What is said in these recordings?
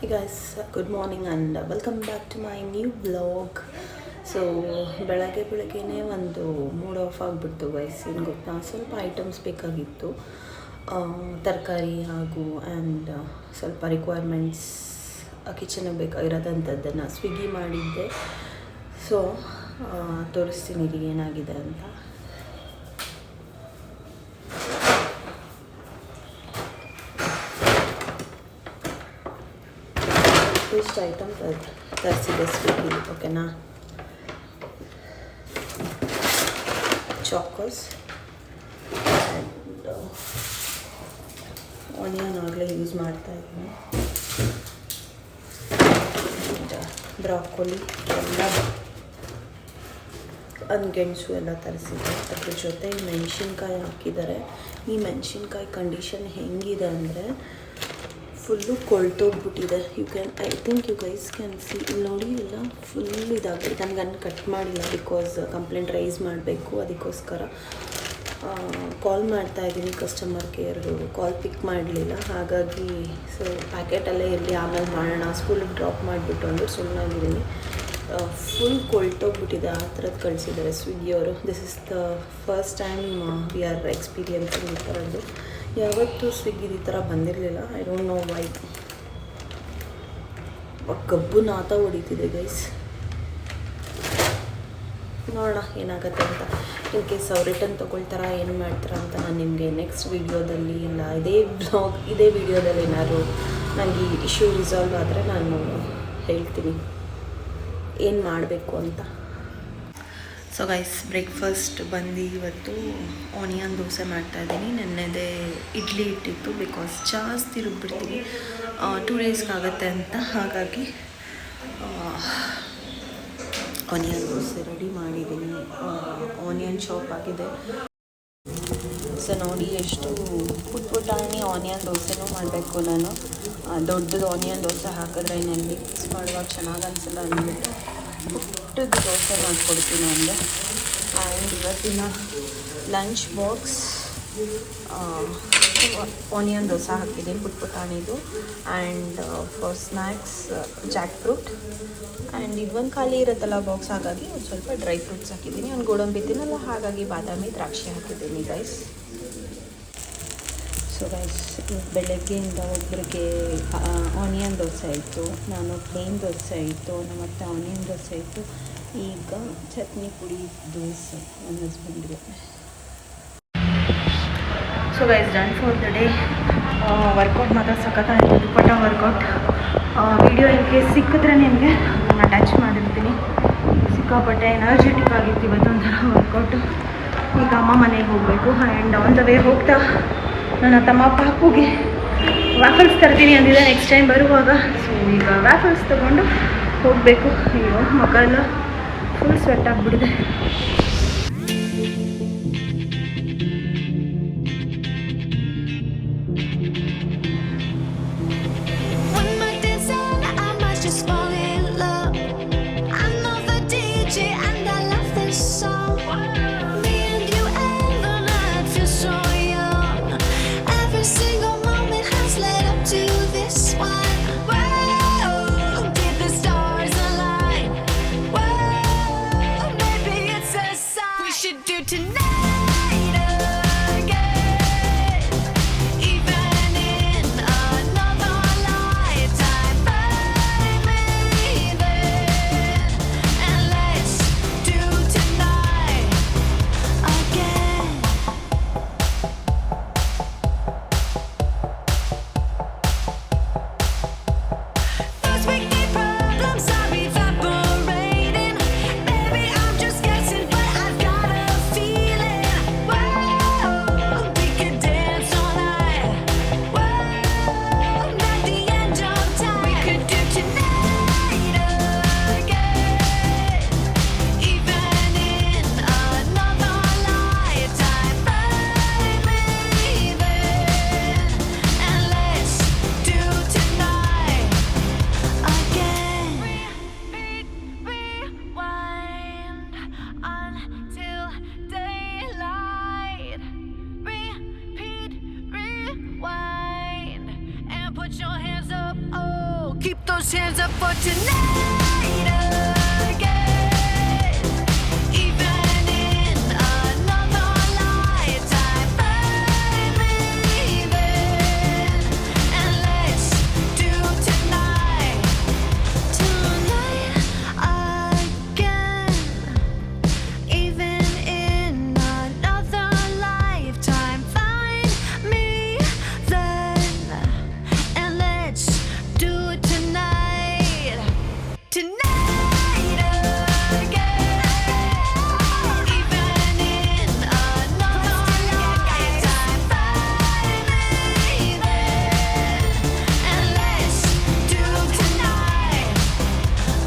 Hey guys, good morning and welcome back to my new vlog. So ಬೆಳಗ್ಗೆನೇ ಒಂದು mood of ಆಗಿಬಿಡ್ತು guys. ಏನು ಗೊತ್ತಾ, ಸ್ವಲ್ಪ ಐಟಮ್ಸ್ ಬೇಕಾಗಿತ್ತು, ತರಕಾರಿ ಹಾಗೂ ಆ್ಯಂಡ್ ಸ್ವಲ್ಪ ರಿಕ್ವೈರ್ಮೆಂಟ್ಸ್ ಕಿಚನ್ಗೆ ಬೇಕಾಗಿರೋದಂಥದ್ದನ್ನು ಸ್ವಿಗ್ಗಿ ಮಾಡಿದ್ದೆ. ಸೊ ತೋರಿಸ್ತೀನಿ ರೀ ಏನಾಗಿದೆ ಅಂತ. ಇಷ್ಟು ಐಟಮ್ ತರಿಸಿದೆ ಸ್ವಿಗ್ಗಿಲಿ, ಓಕೆನಾ. ಚಾಕೋಸ್ ಆ್ಯಂಡ್ ಆನಿಯನ್ ಆಗಲೇ ಯೂಸ್ ಮಾಡ್ತಾಯಿದ್ದೀನಿ. ಬ್ರಾಕೋಲಿ ಎಲ್ಲ ಗೆಣಸು ಎಲ್ಲ ತರಿಸಿದೆ. ಅದ್ರ ಜೊತೆ ಮೆಣಸಿನ್ಕಾಯಿ ಹಾಕಿದ್ದಾರೆ. ಈ ಮೆಣಸಿನ್ಕಾಯಿ ಕಂಡೀಷನ್ ಹೆಂಗಿದೆ ಅಂದರೆ ಫುಲ್ಲು ಕೊಳ್ತೋಗ್ಬಿಟ್ಟಿದೆ. I think you guys can see. ಇಲ್ಲಿ ನೋಡಿ, ಎಲ್ಲ ಫುಲ್ ಇದಾಗಿದೆ. ನನಗನ್ನು ಕಟ್ ಮಾಡಿಲ್ಲ ಬಿಕಾಸ್ ಕಂಪ್ಲೇಂಟ್ ರೈಸ್ ಮಾಡಬೇಕು. ಅದಕ್ಕೋಸ್ಕರ ಕಾಲ್ ಮಾಡ್ತಾಯಿದ್ದೀನಿ ಕಸ್ಟಮರ್ ಕೇರ್ಗೆ. ಕಾಲ್ ಪಿಕ್ ಮಾಡಲಿಲ್ಲ, ಹಾಗಾಗಿ ಸೊ ಪ್ಯಾಕೆಟಲ್ಲೇ ಇರಲಿ, ಆಮೇಲೆ ಮಾಡೋಣ, ಸ್ಕೂಲಿಗೆ ಡ್ರಾಪ್ ಮಾಡಿಬಿಟ್ಟು ಅಂದ್ಬಿಟ್ಟು ಸುಮ್ಮನಾಗಿದ್ದೀನಿ. ಫುಲ್ ಕೊಳ್ತೋಗ್ಬಿಟ್ಟಿದೆ, ಆ ಥರದ್ದು ಕಳಿಸಿದ್ದಾರೆ ಸ್ವಿಗ್ಗಿಯವರು. This is the first time we are experiencing ಈ ಥರದ್ದು. ಯಾವತ್ತೂ ಸ್ವಿಗ್ಗಿ ಈ ಥರ ಬಂದಿರಲಿಲ್ಲ. I don't know why. ಕಬ್ಬು ನಾತ ಹೊಡಿತಿದೆ ಗೈಸ್. ನೋಡೋಣ ಏನಾಗುತ್ತೆ ಅಂತ. ಇನ್ ಕೇಸ್ ಅವ್ರು ರಿಟರ್ನ್ ತೊಗೊಳ್ತಾರ ಏನು ಮಾಡ್ತಾರ ಅಂತ ನಾನು ನಿಮಗೆ ನೆಕ್ಸ್ಟ್ ವೀಡಿಯೋದಲ್ಲಿ, ಇಲ್ಲ ಇದೇ ವೀಡಿಯೋದಲ್ಲಿ ಏನಾದ್ರು ನನಗೆ ಈ ಇಶ್ಯೂ ರಿಸಾಲ್ವ್ ಆದರೆ ನಾನು ಹೇಳ್ತೀನಿ ಏನು ಮಾಡಬೇಕು ಅಂತ. ಸೊ ಗೈಸ್, ಬ್ರೇಕ್ಫಾಸ್ಟ್ ಬಂದು ಇವತ್ತು ಆನಿಯನ್ ದೋಸೆ ಮಾಡ್ತಾಯಿದ್ದೀನಿ. ನೆನ್ನೆದೇ ಇಡ್ಲಿ ಇಟ್ಟಿತ್ತು ಬಿಕಾಸ್ ಜಾಸ್ತಿ ರುಬ್ಬಿಡ್ತೀನಿ, 2 ಡೇಸ್ಗಾಗತ್ತೆ ಅಂತ. ಹಾಗಾಗಿ ಆನಿಯನ್ ದೋಸೆ ರೆಡಿ ಮಾಡಿದ್ದೀನಿ. ಆನಿಯನ್ ಚಾಪ್ ಆಗಿದೆ. ಸೊ ನೋಡಿ, ಎಷ್ಟು ಪುಟ್ಟಾಣಿ ಆನಿಯನ್ ದೋಸೆನೂ ಮಾಡಬೇಕು ನಾನು. ದೊಡ್ಡದು ಆನಿಯನ್ ದೋಸೆ ಹಾಕಿದ್ರೆ ಇನ್ನೆಲ್ಲಿ ಮಿಕ್ಸ್ ಮಾಡುವಾಗ ಚೆನ್ನಾಗಿ ಅನಿಸಲ್ಲ ಅಂದ್ಬಿಟ್ಟು ಪುಟ್ಟದ್ದು ದೋಸೆ ಮಾಡಿಕೊಡ್ತೀನಿ ಅಂದರೆ. ಆ್ಯಂಡ್ ಇವತ್ತಿನ ಲಂಚ್ ಬಾಕ್ಸ್ ಆನಿಯನ್ ದೋಸೆ ಹಾಕಿದ್ದೀನಿ, ಪುಟ್ಟಾಣಿದು. And for snacks jackfruit. And ಇದೊಂದು ಖಾಲಿ ಇರುತ್ತಲ್ಲ ಬಾಕ್ಸ್, ಹಾಗಾಗಿ ಒಂದು ಸ್ವಲ್ಪ ಡ್ರೈ ಫ್ರೂಟ್ಸ್ ಹಾಕಿದ್ದೀನಿ. ಒಂದು ಗೋಡಂಬಿ ತಿನ್ನಲ್ಲ, ಹಾಗಾಗಿ ಬಾದಾಮಿ ದ್ರಾಕ್ಷಿ ಹಾಕಿದ್ದೀನಿ ಗೈಸ್. ಸೊ ಗೈಸ್, ಬೆಳಗ್ಗೆಯಿಂದ ಒಬ್ಬರಿಗೆ ಆನಿಯನ್ ದೋಸೆ ಆಯಿತು, ನಾನು ಪ್ಲೇನ್ ದೋಸೆ ಆಯಿತು, ಮತ್ತು ಆನಿಯನ್ ದೋಸೆ ಆಯಿತು. ಈಗ ಚಟ್ನಿ ಪುಡಿ ದೋಸೆ ನನ್ನ ಹಸ್ಬೆಂಡ್ಗೆ. So guys, done for the day. Workout ಮಾತ್ರ ಸಖತ್ತಾಯಿತು, ದುಪ್ಪಟ್ಟ ವರ್ಕೌಟ್. ವಿಡಿಯೋ ಇನ್ ಕೇಸ್ ಸಿಕ್ಕಿದ್ರೆ ನಿಮಗೆ ನಾನು ಅಟ್ಯಾಚ್ ಮಾಡಿರ್ತೀನಿ. ಸಿಕ್ಕಾಪಟ್ಟೆ ಎನರ್ಜೆಟಿಕ್ ಆಗಿತ್ತು ಇವತ್ತೊಂಥರ ವರ್ಕೌಟು. ಈಗ ಅಮ್ಮ ಮನೆಗೆ ಹೋಗಬೇಕು. ಆ್ಯಂಡ್ ಆನ್ ದ ವೇ ಹೋಗ್ತಾ ನನ್ನ ತಮ್ಮ ಪಾಪುಗೆ ವ್ಯಾಫಲ್ಸ್ ತರ್ತೀನಿ ಅಂದಿದ್ದೆ ನೆಕ್ಸ್ಟ್ ಟೈಮ್ ಬರುವಾಗ. ಸೊ ಈಗ ವ್ಯಾಫಲ್ಸ್ ತೊಗೊಂಡು ಹೋಗಬೇಕು. ಅಯ್ಯೋ, ಮುಖ ಎಲ್ಲ ಫುಲ್ ಸ್ವೆಟ್ ಆಗಿಬಿಟ್ಟಿದೆ. Keep those hands up for tonight again. Even in another lifetime, find me then. And let's do tonight again. Even in another lifetime, find me then. And let's do it tonight. Tonight again. Even in another lifetime, find me then. And let's do tonight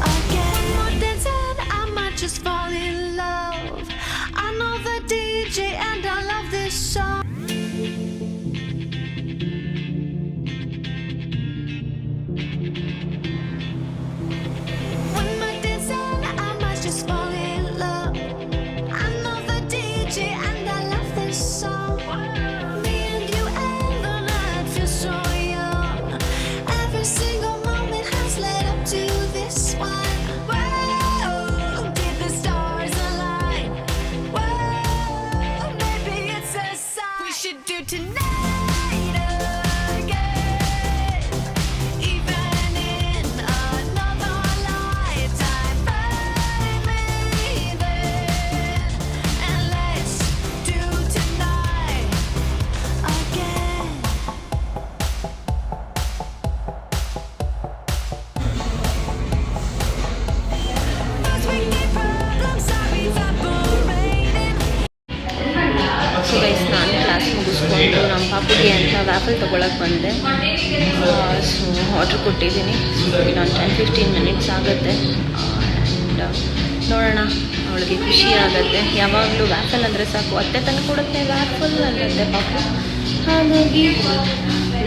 again. One more dance and I might just fall in love. I know the DJ and I love this song. One more dance and I might just fall in love. I know the DJ and I love this song. Me and you and the night feels so young. Every single moment has led up to this one. Whoa, did the stars align? Whoa, maybe it's a sign. We should do tonight again. Even in another lifetime, find me then. And let's do tonight again. First we need problems, sorry, evaporating. So guys ನಾನು class ಮುಗಿಸ್ಕೊಂಡು ನಮ್ಮ ಪಾಪುಗೆ ಅಂತ ವ್ಯಾಫಲ್ ತೊಗೊಳಕ್ಕೆ ಬಂದೆ. So order ಕೊಟ್ಟಿದ್ದೀನಿ. ಇನ್ನೊಂದು 10-15 minutes ಆಗುತ್ತೆ. ಆ್ಯಂಡ್ ನೋಡೋಣ, ಅವಳಿಗೆ ಖುಷಿ ಆಗುತ್ತೆ. ಯಾವಾಗಲೂ ವ್ಯಾಫಲ್ ಅಂದರೆ ಸಾಕು, ಅತ್ತೆ ತಂದು ಕೊಡುತ್ತೆ ವ್ಯಾಫಲ್ ಅನ್ನತ್ತೆ ಪಾಪು. ಹಾಗಾಗಿ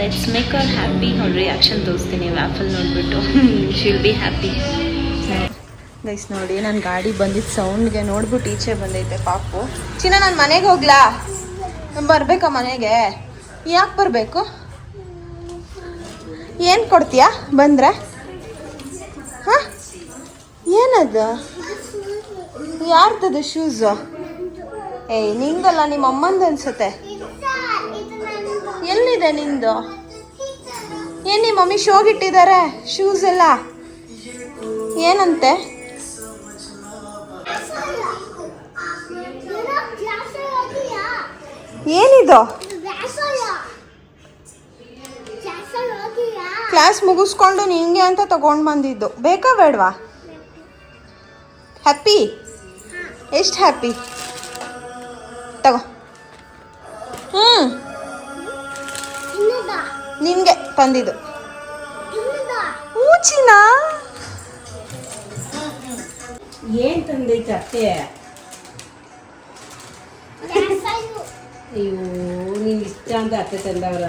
ಲೆಟ್ಸ್ ಮೇಕ್ ಅವರ್ ಹ್ಯಾಪಿ. ಅವ್ಳ ರಿಯಾಕ್ಷನ್ ತೋರಿಸ್ತೀನಿ ವ್ಯಾಫಲ್ ನೋಡಿಬಿಟ್ಟು. She'll be happy. ಗೈಸ್ ನೋಡಿ, ನನ್ನ ಗಾಡಿ ಬಂದಿದ್ದ ಸೌಂಡ್ಗೆ ನೋಡ್ಬಿಟ್ಟು ಈಚೆ ಬಂದೈತೆ ಪಾಪು. ಚಿನ್ನ, ನಾನು ಮನೆಗೆ ಹೋಗ್ಲಾ? ಬರಬೇಕಾ ಮನೆಗೆ? ಯಾಕೆ ಬರಬೇಕು? ಏನು ಕೊಡ್ತೀಯಾ ಬಂದರೆ? ಹಾಂ, ಏನದು? ಯಾರ್ದದು ಶೂಸು? ಏಯ್, ನಿಂಗಲ್ಲ, ನಿಮ್ಮ ಅಮ್ಮಂದು ಅನ್ಸುತ್ತೆ. ಎಲ್ಲಿದೆ ನಿಂದು? ಏನು ನಿಮ್ಮ ಮಮ್ಮಿ ಶೋಗಿಟ್ಟಿದ್ದಾರೆ ಶೂಸ್ ಎಲ್ಲ? ಏನಂತೆ? ಏನಿದು? ಕ್ಲಾಸ್ ಮುಗಿಸ್ಕೊಂಡು ನಿಂಗೆ ಅಂತ ತಗೊಂಡು ಬಂದಿದ್ದು. ಬೇಕಾ ಬೇಡವಾ? ಹ್ಯಾಪಿ? ಎಷ್ಟು ಹ್ಯಾಪಿ? ತಗೋ. ನಿನಗೆ ತಂದಿದ್ದು. ಹೂಚಿನ ಏನ್ ತಂದೈತೆ ಅತ್ತೆ? ಅಯ್ಯೋ, ನೀನ್ ಇಷ್ಟ ಅಂತ ಅತ್ತೆ ತಂದವ್ರ.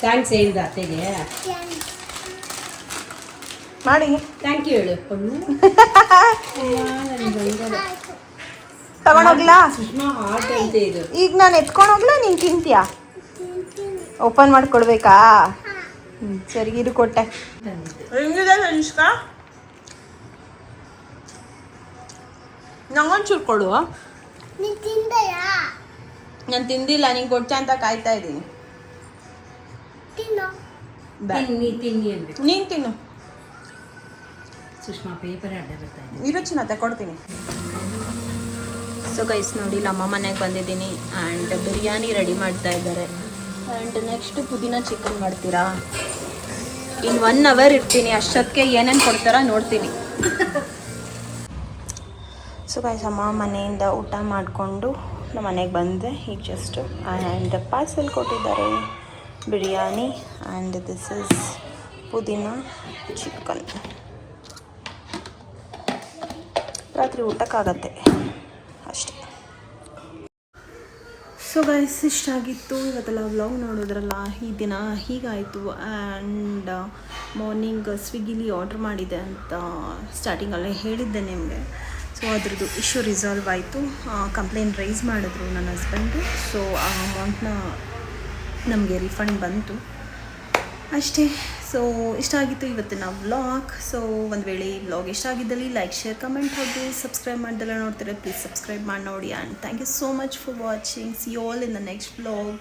ಥ್ಯಾಂಕ್ಸ್ ಹೇಳಿದ ಅತ್ತೆಗೆ. ಮಾಡಿ ಥ್ಯಾಂಕ್ ಯು ಹೇಳು. ತಗೊಂಡೋಗ್ಲಾ? ಸುಷ್ಮಾ ಹಾಟ್ ಅಂತ ಇದು. ಈಗ ನಾನು ಎತ್ಕೊಂಡು ಹೋಗ್ಲಾ, ನೀನು ತಿಂತೀಯಾ? ಓಪನ್ ಮಾಡಿಕೊಡ್ಬೇಕಾ? ಸರಿ, ಇದು ಕೊಟ್ಟೆ. ಹೆಂಗಿದೆ ಅನುಷ್ಕಾ? ನಂಗೊಂಚೂರು ಕೊಡು. ನಾನು ತಿಂದಿಲ್ಲ, ನೀನು ಕೊಡ್ತ ಅಂತ ಕಾಯ್ತಾ ಇದ್ದೀನಿ. ತಿನ್ನಿ ಅನ್ಬೇಕು. ನೀನು ತಿನ್ನು. ಸುಷ್ಮಾ ಪೇಪರ್ ಅಡ್ಡ ಬರ್ತಾ ಇದೆ. ಇರೋ ಚಿನ್ನ ತಗೊಡ್ತೀನಿ. ಸೊ ಗೈಸ್ ನೋಡಿ, ನಮ್ಮ ಮನೆಗೆ ಬಂದಿದ್ದೀನಿ ಆ್ಯಂಡ್ ಬಿರಿಯಾನಿ ರೆಡಿ ಮಾಡ್ತಾ ಇದ್ದಾರೆ. ಆ್ಯಂಡ್ ನೆಕ್ಸ್ಟ್ ಪುದೀನ ಚಿಕನ್ ಮಾಡ್ತೀರಾ? ಇನ್ನು 1 ಅವರ್ ಇರ್ತೀನಿ. ಅಷ್ಟೊತ್ತಿಗೆ ಏನೇನು ಕೊಡ್ತಾರ ನೋಡ್ತೀನಿ. ಸೊ ಗೈಸ್, ಅಮ್ಮ ಮನೆಯಿಂದ ಊಟ ಮಾಡಿಕೊಂಡು ನಮ್ಮ ಮನೆಗೆ ಬಂದೆ ಈಗ ಜಸ್ಟ್. ಆ್ಯಂಡ್ ಪಾರ್ಸೆಲ್ ಕೊಟ್ಟಿದ್ದಾರೆ ಬಿರಿಯಾನಿ ಆ್ಯಂಡ್ ದಿಸ್ ಇಸ್ ಪುದೀನ ಚಿಕನ್. ರಾತ್ರಿ ಊಟಕ್ಕಾಗತ್ತೆ ಅಷ್ಟೇ. ಸೊ ಗೈಸ್, ಇಷ್ಟಾಗಿತ್ತು ಇವತ್ತೆಲ್ಲ ವ್ಲಾಗ್ ನೋಡಿದ್ರಲ್ಲ. ಈ ದಿನ ಹೀಗಾಯಿತು. ಆ್ಯಂಡ್ ಮಾರ್ನಿಂಗ್ ಸ್ವಿಗ್ಗಿಲಿ ಆರ್ಡ್ರ್ ಮಾಡಿದೆ ಅಂತ ಸ್ಟಾರ್ಟಿಂಗಲ್ಲೇ ಹೇಳಿದ್ದೆ ನಿಮಗೆ. ಸೊ ಅದ್ರದ್ದು ಇಶ್ಯೂ ರಿಸಾಲ್ವ್ ಆಯಿತು. ಕಂಪ್ಲೇಂಟ್ ರೈಸ್ ಮಾಡಿದ್ರು ನನ್ನ ಹಸ್ಬೆಂಡು. ಸೊ ಆ ಅಮೌಂಟ್ನ ನಮಗೆ ರಿಫಂಡ್ ಬಂತು ಅಷ್ಟೇ. ಸೊ ಇಷ್ಟ ಆಗಿತ್ತು ಇವತ್ತಿನ ವ್ಲಾಗ್. ಸೊ ಒಂದು ವೇಳೆ ಈ ವ್ಲಾಗ್ ಇಷ್ಟ ಆಗಿದ್ದಲ್ಲಿ ಲೈಕ್ ಶೇರ್ ಕಮೆಂಟ್ ಹಾಗೂ ಸಬ್ಸ್ಕ್ರೈಬ್ ಮಾಡ್ದೆಲ್ಲ ನೋಡ್ತೀರಾ ಪ್ಲೀಸ್ ಸಬ್ಸ್ಕ್ರೈಬ್ ಮಾಡಿ ನೋಡಿ. And thank you so much for watching. See you all in the next vlog.